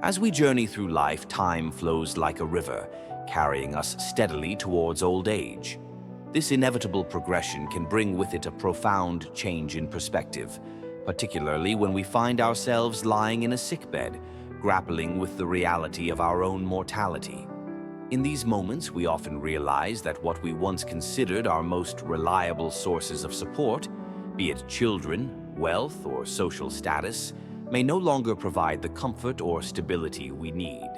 As we journey through life, time flows like a river, carrying us steadily towards old age. This inevitable progression can bring with it a profound change in perspective, particularly when we find ourselves lying in a sickbed, grappling with the reality of our own mortality. In these moments, we often realize that what we once considered our most reliable sources of support, be it children, wealth, or social status, may no longer provide the comfort or stability we need.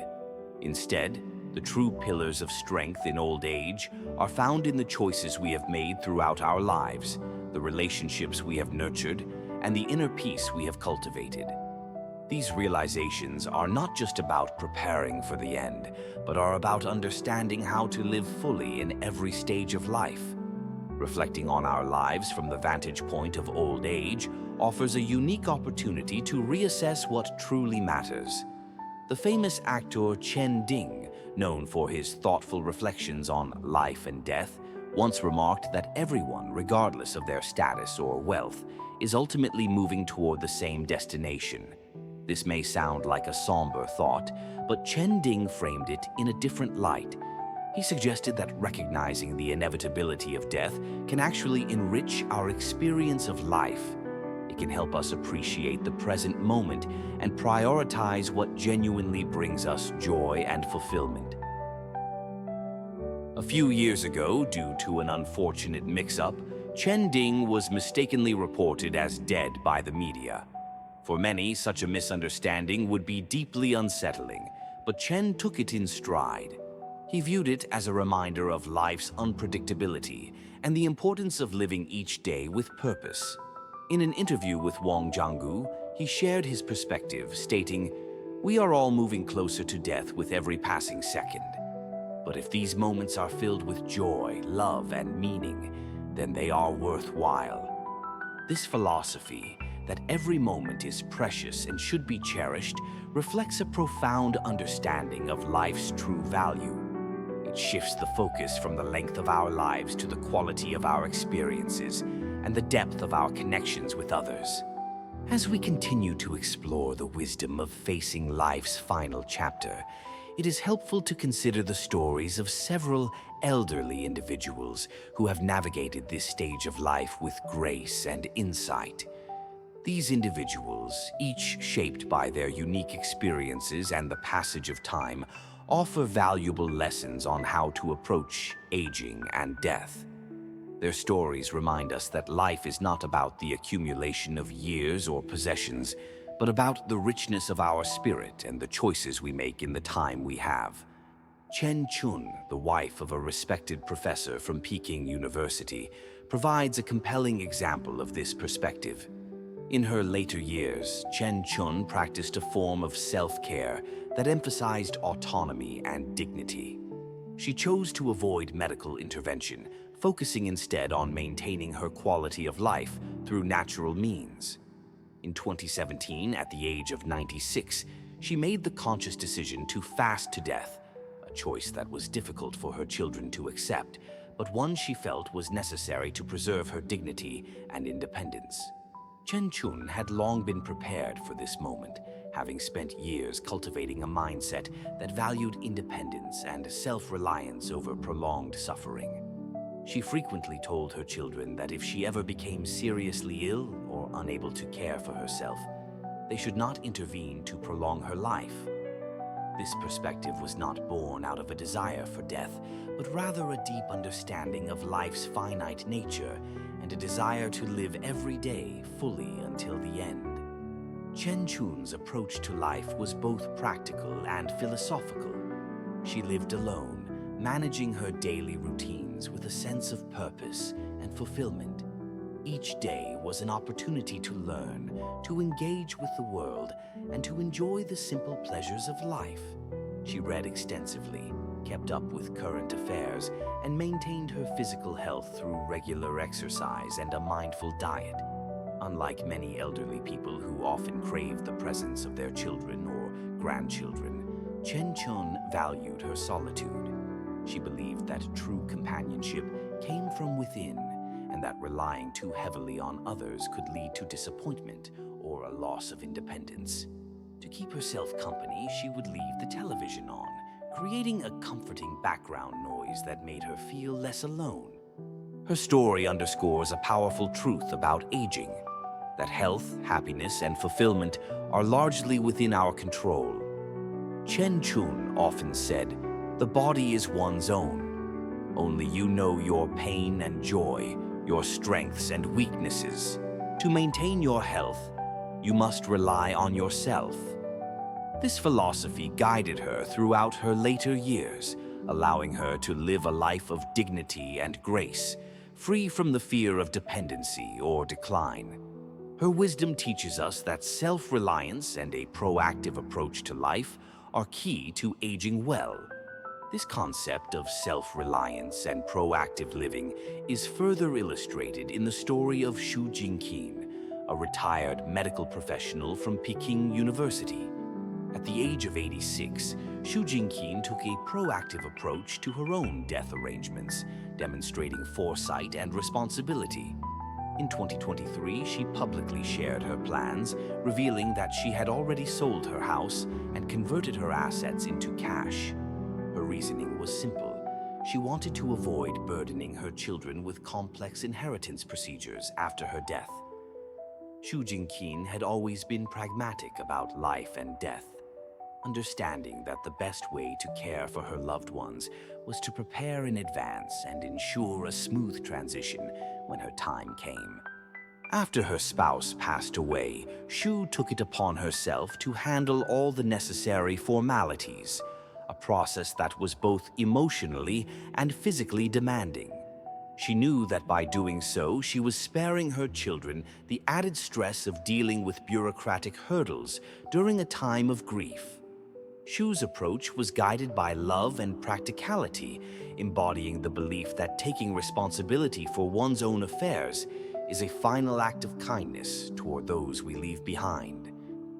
Instead, the true pillars of strength in old age are found in the choices we have made throughout our lives, the relationships we have nurtured, and the inner peace we have cultivated. These realizations are not just about preparing for the end, but are about understanding how to live fully in every stage of life. Reflecting on our lives from the vantage point of old age offers a unique opportunity to reassess what truly matters. The famous actor Chen Ding, known for his thoughtful reflections on life and death, once remarked that everyone, regardless of their status or wealth, is ultimately moving toward the same destination. This may sound like a somber thought, but Chen Ding framed it in a different light. He suggested that recognizing the inevitability of death can actually enrich our experience of life. It can help us appreciate the present moment and prioritize what genuinely brings us joy and fulfillment. A few years ago, due to an unfortunate mix-up, Chen Ding was mistakenly reported as dead by the media. For many, such a misunderstanding would be deeply unsettling, but Chen took it in stride. He viewed it as a reminder of life's unpredictability and the importance of living each day with purpose. In an interview with Wang Jianggu, he shared his perspective, stating, "We are all moving closer to death with every passing second. But if these moments are filled with joy, love, and meaning, then they are worthwhile." This philosophy, that every moment is precious and should be cherished, reflects a profound understanding of life's true value. It shifts the focus from the length of our lives to the quality of our experiences and the depth of our connections with others. As we continue to explore the wisdom of facing life's final chapter, it is helpful to consider the stories of several elderly individuals who have navigated this stage of life with grace and insight. These individuals, each shaped by their unique experiences and the passage of time, offer valuable lessons on how to approach aging and death. Their stories remind us that life is not about the accumulation of years or possessions, but about the richness of our spirit and the choices we make in the time we have. Chen Chun, the wife of a respected professor from Peking University, provides a compelling example of this perspective. In her later years, Chen Chun practiced a form of self-care that emphasized autonomy and dignity. She chose to avoid medical intervention, focusing instead on maintaining her quality of life through natural means. In 2017, at the age of 96, she made the conscious decision to fast to death, a choice that was difficult for her children to accept, but one she felt was necessary to preserve her dignity and independence. Chen Chun had long been prepared for this moment, having spent years cultivating a mindset that valued independence and self-reliance over prolonged suffering. She frequently told her children that if she ever became seriously ill or unable to care for herself, they should not intervene to prolong her life. This perspective was not born out of a desire for death, but rather a deep understanding of life's finite nature and a desire to live every day fully until the end. Chen Chun's approach to life was both practical and philosophical. She lived alone, managing her daily routines with a sense of purpose and fulfillment. Each day was an opportunity to learn, to engage with the world, and to enjoy the simple pleasures of life. She read extensively, kept up with current affairs, and maintained her physical health through regular exercise and a mindful diet. Unlike many elderly people who often crave the presence of their children or grandchildren, Chen Chun valued her solitude. She believed that true companionship came from within, and that relying too heavily on others could lead to disappointment or a loss of independence. To keep herself company, she would leave the television on, creating a comforting background noise that made her feel less alone. Her story underscores a powerful truth about aging, that health, happiness, and fulfillment are largely within our control. Chen Chun often said, "The body is one's own. Only you know your pain and joy, your strengths and weaknesses. To maintain your health, you must rely on yourself." This philosophy guided her throughout her later years, allowing her to live a life of dignity and grace, free from the fear of dependency or decline. Her wisdom teaches us that self-reliance and a proactive approach to life are key to aging well. This concept of self-reliance and proactive living is further illustrated in the story of Xu Jingqin, a retired medical professional from Peking University. At the age of 86, Xu Jingqin took a proactive approach to her own death arrangements, demonstrating foresight and responsibility. In 2023, she publicly shared her plans, revealing that she had already sold her house and converted her assets into cash. Her reasoning was simple. She wanted to avoid burdening her children with complex inheritance procedures after her death. Xu Jingqin had always been pragmatic about life and death, understanding that the best way to care for her loved ones was to prepare in advance and ensure a smooth transition when her time came. After her spouse passed away, Xu took it upon herself to handle all the necessary formalities, a process that was both emotionally and physically demanding. She knew that by doing so, she was sparing her children the added stress of dealing with bureaucratic hurdles during a time of grief. Xu's approach was guided by love and practicality, embodying the belief that taking responsibility for one's own affairs is a final act of kindness toward those we leave behind.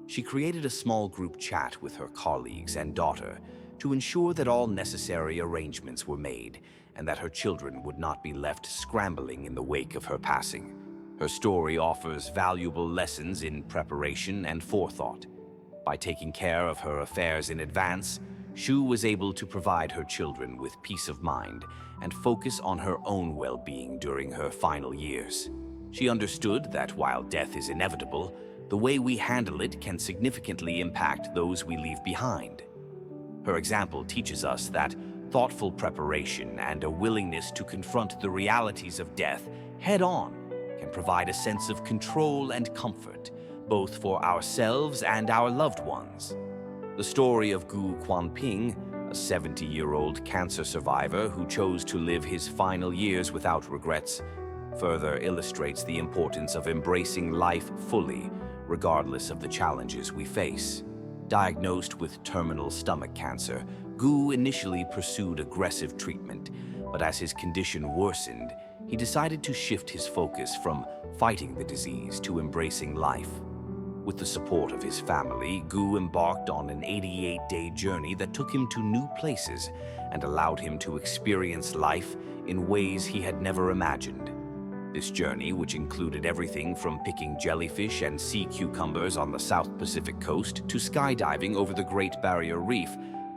She created a small group chat with her colleagues and daughter to ensure that all necessary arrangements were made and that her children would not be left scrambling in the wake of her passing. Her story offers valuable lessons in preparation and forethought. By taking care of her affairs in advance, Xu was able to provide her children with peace of mind and focus on her own well-being during her final years. She understood that while death is inevitable, the way we handle it can significantly impact those we leave behind. Her example teaches us that thoughtful preparation and a willingness to confront the realities of death head-on can provide a sense of control and comfort, both for ourselves and our loved ones. The story of Gu Quanping, a 70-year-old cancer survivor who chose to live his final years without regrets, further illustrates the importance of embracing life fully, regardless of the challenges we face. Diagnosed with terminal stomach cancer, Gu initially pursued aggressive treatment, but as his condition worsened, he decided to shift his focus from fighting the disease to embracing life. With the support of his family, Gu embarked on an 88-day journey that took him to new places and allowed him to experience life in ways he had never imagined. This journey, which included everything from picking jellyfish and sea cucumbers on the South Pacific coast to skydiving over the Great Barrier Reef,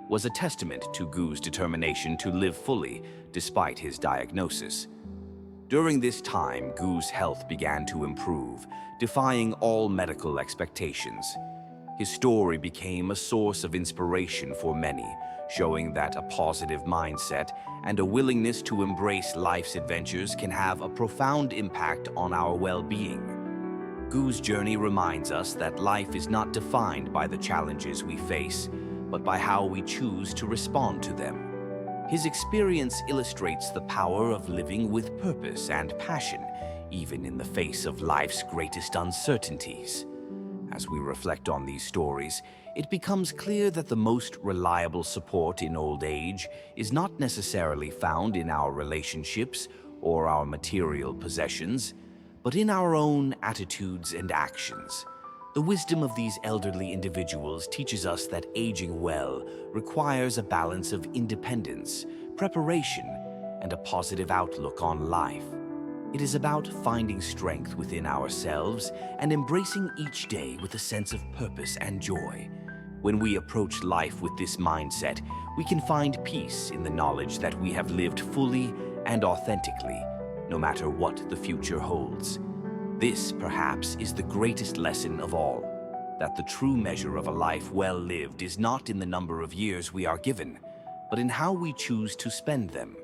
was a testament to Gu's determination to live fully despite his diagnosis. During this time, Gu's health began to improve, defying all medical expectations. His story became a source of inspiration for many, showing that a positive mindset and a willingness to embrace life's adventures can have a profound impact on our well-being. Gu's journey reminds us that life is not defined by the challenges we face, but by how we choose to respond to them. His experience illustrates the power of living with purpose and passion, even in the face of life's greatest uncertainties. As we reflect on these stories, it becomes clear that the most reliable support in old age is not necessarily found in our relationships or our material possessions, but in our own attitudes and actions. The wisdom of these elderly individuals teaches us that aging well requires a balance of independence, preparation, and a positive outlook on life. It is about finding strength within ourselves and embracing each day with a sense of purpose and joy. When we approach life with this mindset, we can find peace in the knowledge that we have lived fully and authentically, no matter what the future holds. This, perhaps, is the greatest lesson of all, that the true measure of a life well lived is not in the number of years we are given, but in how we choose to spend them.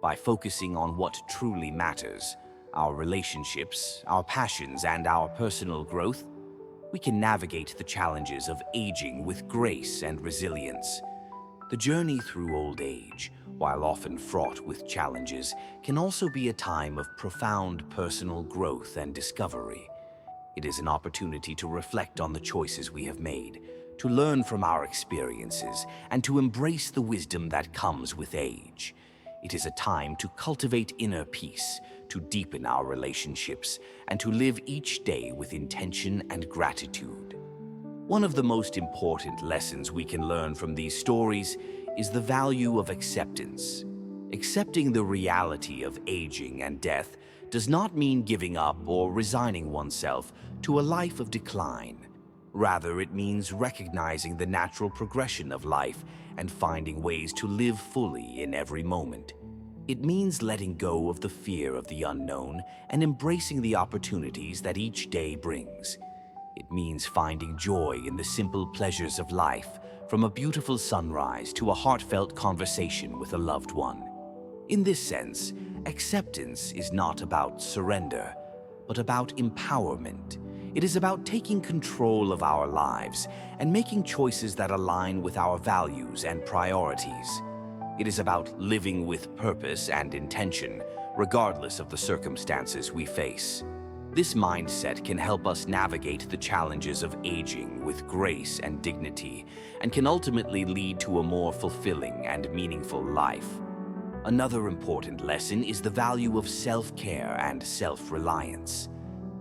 By focusing on what truly matters, our relationships, our passions, and our personal growth, we can navigate the challenges of aging with grace and resilience. The journey through old age, while often fraught with challenges, can also be a time of profound personal growth and discovery. It is an opportunity to reflect on the choices we have made, to learn from our experiences, and to embrace the wisdom that comes with age. It is a time to cultivate inner peace, to deepen our relationships, and to live each day with intention and gratitude. One of the most important lessons we can learn from these stories is the value of acceptance. Accepting the reality of aging and death does not mean giving up or resigning oneself to a life of decline. Rather, it means recognizing the natural progression of life and finding ways to live fully in every moment. It means letting go of the fear of the unknown and embracing the opportunities that each day brings. It means finding joy in the simple pleasures of life, from a beautiful sunrise to a heartfelt conversation with a loved one. In this sense, acceptance is not about surrender, but about empowerment. It is about taking control of our lives and making choices that align with our values and priorities. It is about living with purpose and intention, regardless of the circumstances we face. This mindset can help us navigate the challenges of aging with grace and dignity, and can ultimately lead to a more fulfilling and meaningful life. Another important lesson is the value of self-care and self-reliance.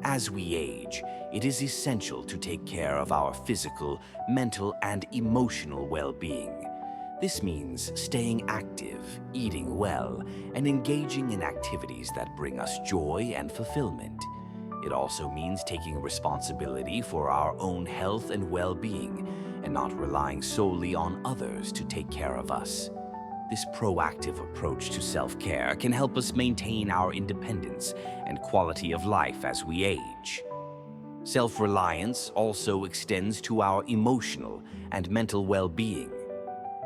As we age, it is essential to take care of our physical, mental, and emotional well-being. This means staying active, eating well, and engaging in activities that bring us joy and fulfillment. It also means taking responsibility for our own health and well-being, and not relying solely on others to take care of us. This proactive approach to self-care can help us maintain our independence and quality of life as we age. Self-reliance also extends to our emotional and mental well-being.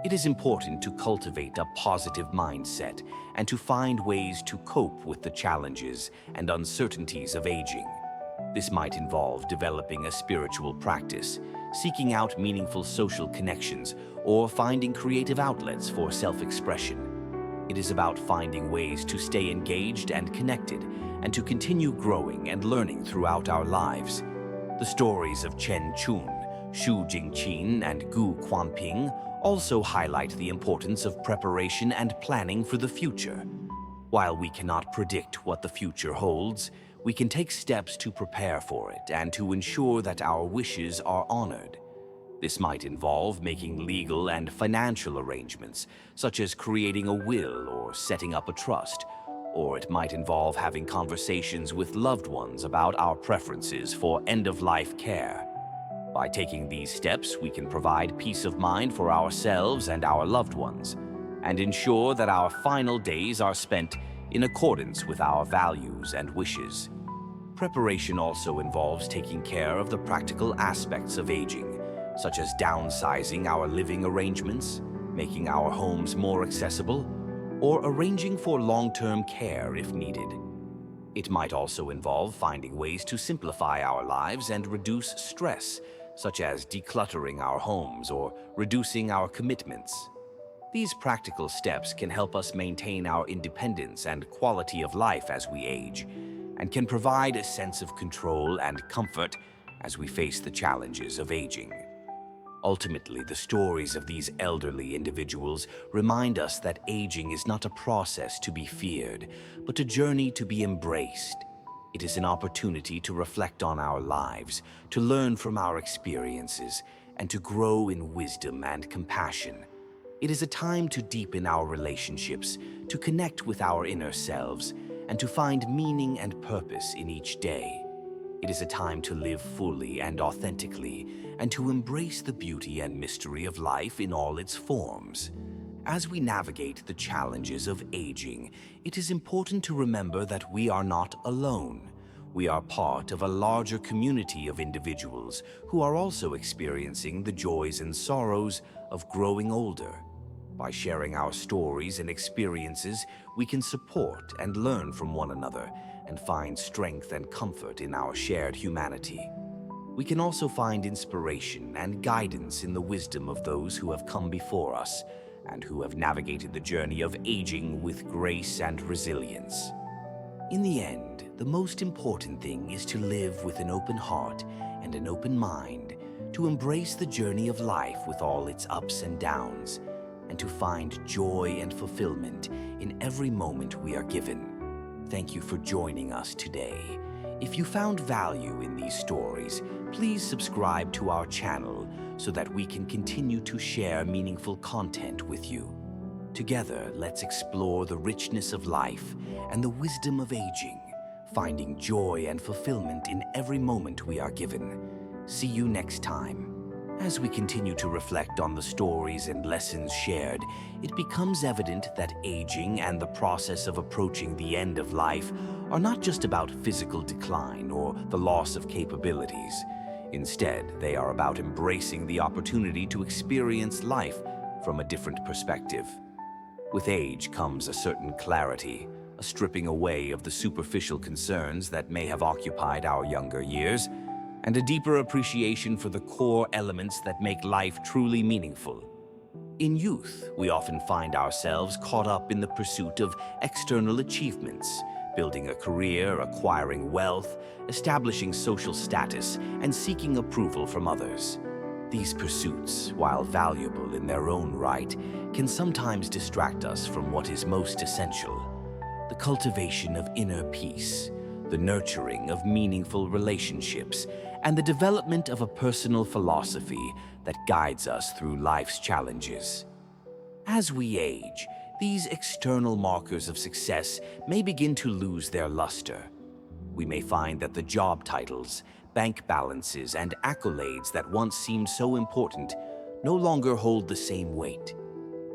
It is important to cultivate a positive mindset and to find ways to cope with the challenges and uncertainties of aging. This might involve developing a spiritual practice, seeking out meaningful social connections, or finding creative outlets for self-expression. It is about finding ways to stay engaged and connected, and to continue growing and learning throughout our lives. The stories of Chen Chun, Xu Jingqin, and Gu Quanping also highlight the importance of preparation and planning for the future. While we cannot predict what the future holds, we can take steps to prepare for it and to ensure that our wishes are honored. This might involve making legal and financial arrangements, such as creating a will or setting up a trust, or it might involve having conversations with loved ones about our preferences for end-of-life care. By taking these steps, we can provide peace of mind for ourselves and our loved ones, and ensure that our final days are spent in accordance with our values and wishes. Preparation also involves taking care of the practical aspects of aging, such as downsizing our living arrangements, making our homes more accessible, or arranging for long-term care if needed. It might also involve finding ways to simplify our lives and reduce stress, such as decluttering our homes or reducing our commitments. These practical steps can help us maintain our independence and quality of life as we age, and can provide a sense of control and comfort as we face the challenges of aging. Ultimately, the stories of these elderly individuals remind us that aging is not a process to be feared, but a journey to be embraced. It is an opportunity to reflect on our lives, to learn from our experiences, and to grow in wisdom and compassion. It is a time to deepen our relationships, to connect with our inner selves, and to find meaning and purpose in each day. It is a time to live fully and authentically, and to embrace the beauty and mystery of life in all its forms. As we navigate the challenges of aging, it is important to remember that we are not alone. We are part of a larger community of individuals who are also experiencing the joys and sorrows of growing older. By sharing our stories and experiences, we can support and learn from one another and find strength and comfort in our shared humanity. We can also find inspiration and guidance in the wisdom of those who have come before us and who have navigated the journey of aging with grace and resilience. In the end, the most important thing is to live with an open heart and an open mind, to embrace the journey of life with all its ups and downs, and to find joy and fulfillment in every moment we are given. Thank you for joining us today. If you found value in these stories, please subscribe to our channel so that we can continue to share meaningful content with you. Together, let's explore the richness of life and the wisdom of aging, finding joy and fulfillment in every moment we are given. See you next time. As we continue to reflect on the stories and lessons shared, it becomes evident that aging and the process of approaching the end of life are not just about physical decline or the loss of capabilities. Instead, they are about embracing the opportunity to experience life from a different perspective. With age comes a certain clarity, a stripping away of the superficial concerns that may have occupied our younger years, and a deeper appreciation for the core elements that make life truly meaningful. In youth, we often find ourselves caught up in the pursuit of external achievements, building a career, acquiring wealth, establishing social status, and seeking approval from others. These pursuits, while valuable in their own right, can sometimes distract us from what is most essential: the cultivation of inner peace, the nurturing of meaningful relationships, and the development of a personal philosophy that guides us through life's challenges. As we age, these external markers of success may begin to lose their luster. We may find that the job titles, bank balances, and accolades that once seemed so important no longer hold the same weight.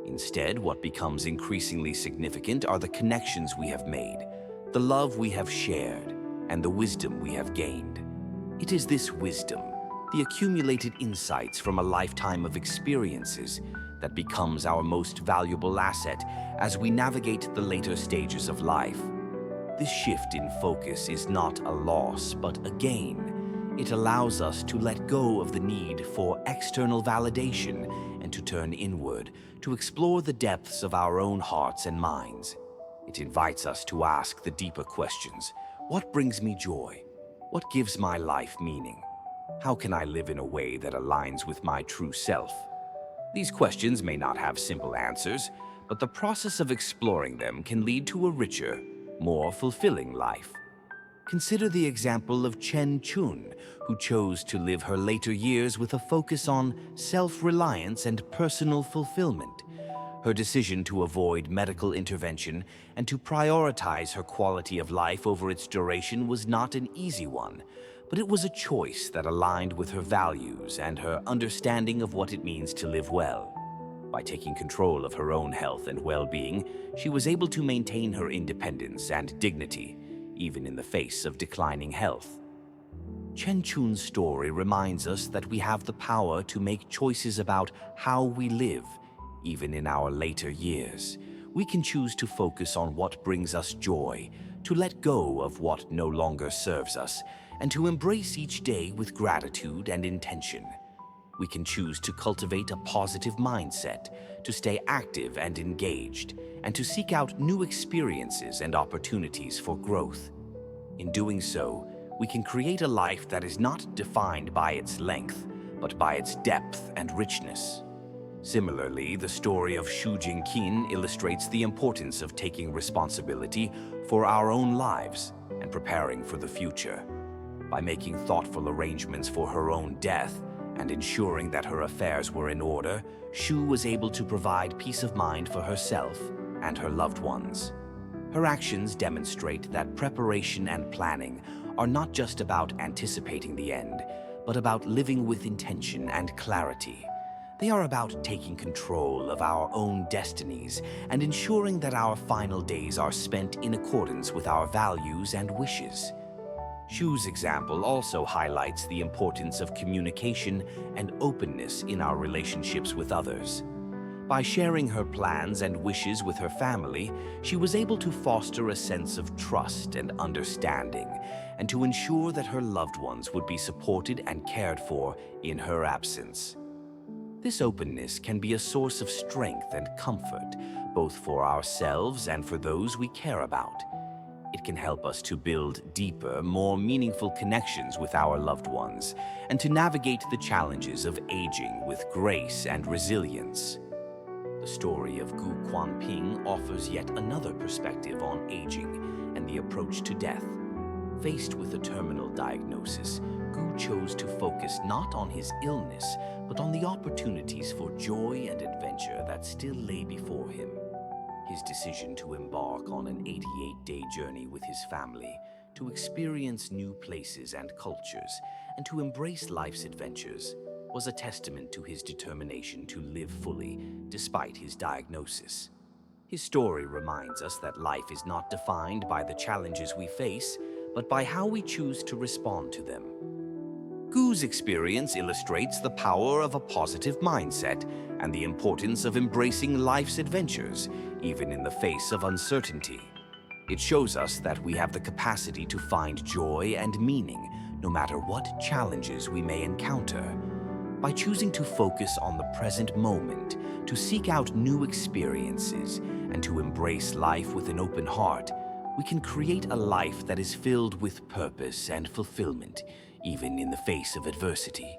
Instead, what becomes increasingly significant are the connections we have made, the love we have shared, and the wisdom we have gained. It is this wisdom, the accumulated insights from a lifetime of experiences, that becomes our most valuable asset as we navigate the later stages of life. This shift in focus is not a loss, but a gain. It allows us to let go of the need for external validation and to turn inward, to explore the depths of our own hearts and minds. It invites us to ask the deeper questions. What brings me joy? What gives my life meaning? How can I live in a way that aligns with my true self? These questions may not have simple answers, but the process of exploring them can lead to a richer, more fulfilling life. Consider the example of Chen Chun, who chose to live her later years with a focus on self-reliance and personal fulfillment. Her decision to avoid medical intervention and to prioritize her quality of life over its duration was not an easy one, but it was a choice that aligned with her values and her understanding of what it means to live well. By taking control of her own health and well-being, she was able to maintain her independence and dignity, even in the face of declining health. Chen Chun's story reminds us that we have the power to make choices about how we live, even in our later years. We can choose to focus on what brings us joy, to let go of what no longer serves us, and to embrace each day with gratitude and intention. We can choose to cultivate a positive mindset, to stay active and engaged, and to seek out new experiences and opportunities for growth. In doing so, we can create a life that is not defined by its length, but by its depth and richness. Similarly, the story of Xu Jingqin illustrates the importance of taking responsibility for our own lives and preparing for the future. By making thoughtful arrangements for her own death and ensuring that her affairs were in order, Xu was able to provide peace of mind for herself and her loved ones. Her actions demonstrate that preparation and planning are not just about anticipating the end, but about living with intention and clarity. They are about taking control of our own destinies and ensuring that our final days are spent in accordance with our values and wishes. Shu's example also highlights the importance of communication and openness in our relationships with others. By sharing her plans and wishes with her family, she was able to foster a sense of trust and understanding, and to ensure that her loved ones would be supported and cared for in her absence. This openness can be a source of strength and comfort, both for ourselves and for those we care about. It can help us to build deeper, more meaningful connections with our loved ones, and to navigate the challenges of aging with grace and resilience. The story of Gu Quanping offers yet another perspective on aging and the approach to death. Faced with a terminal diagnosis, Gu chose to focus not on his illness, but on the opportunities for joy and adventure that still lay before him. His decision to embark on an 88-day journey with his family, to experience new places and cultures, and to embrace life's adventures, was a testament to his determination to live fully despite his diagnosis. His story reminds us that life is not defined by the challenges we face, but by how we choose to respond to them. Gu's experience illustrates the power of a positive mindset and the importance of embracing life's adventures, even in the face of uncertainty. It shows us that we have the capacity to find joy and meaning, no matter what challenges we may encounter. By choosing to focus on the present moment, to seek out new experiences, and to embrace life with an open heart, we can create a life that is filled with purpose and fulfillment, even in the face of adversity.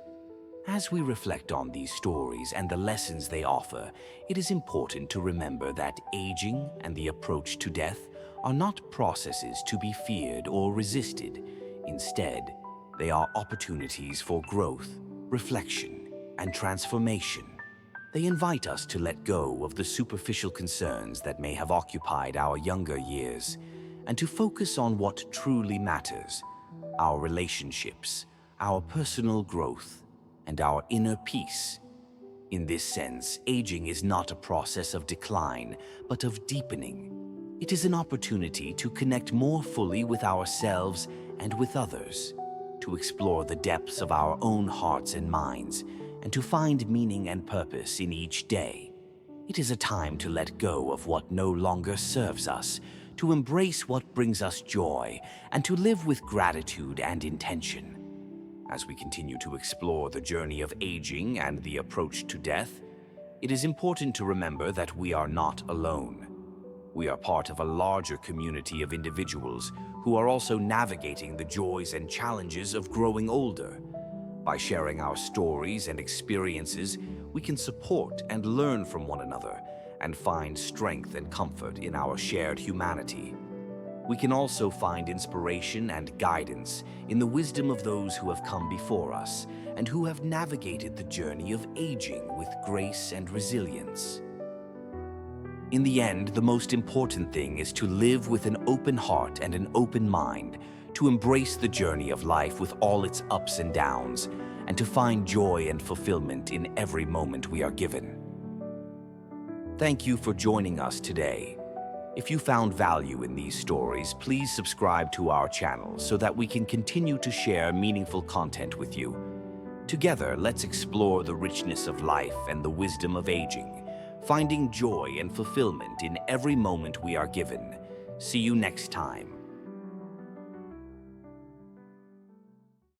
As we reflect on these stories and the lessons they offer, it is important to remember that aging and the approach to death are not processes to be feared or resisted. Instead, they are opportunities for growth, reflection, and transformation. They invite us to let go of the superficial concerns that may have occupied our younger years, and to focus on what truly matters: our relationships, our personal growth, and our inner peace. In this sense, aging is not a process of decline, but of deepening. It is an opportunity to connect more fully with ourselves and with others, to explore the depths of our own hearts and minds, and to find meaning and purpose in each day. It is a time to let go of what no longer serves us, to embrace what brings us joy, and to live with gratitude and intention. As we continue to explore the journey of aging and the approach to death, it is important to remember that we are not alone. We are part of a larger community of individuals who are also navigating the joys and challenges of growing older. By sharing our stories and experiences, we can support and learn from one another and find strength and comfort in our shared humanity. We can also find inspiration and guidance in the wisdom of those who have come before us and who have navigated the journey of aging with grace and resilience. In the end, the most important thing is to live with an open heart and an open mind, to embrace the journey of life with all its ups and downs, and to find joy and fulfillment in every moment we are given. Thank you for joining us today. If you found value in these stories, please subscribe to our channel so that we can continue to share meaningful content with you. Together, let's explore the richness of life and the wisdom of aging, finding joy and fulfillment in every moment we are given. See you next time.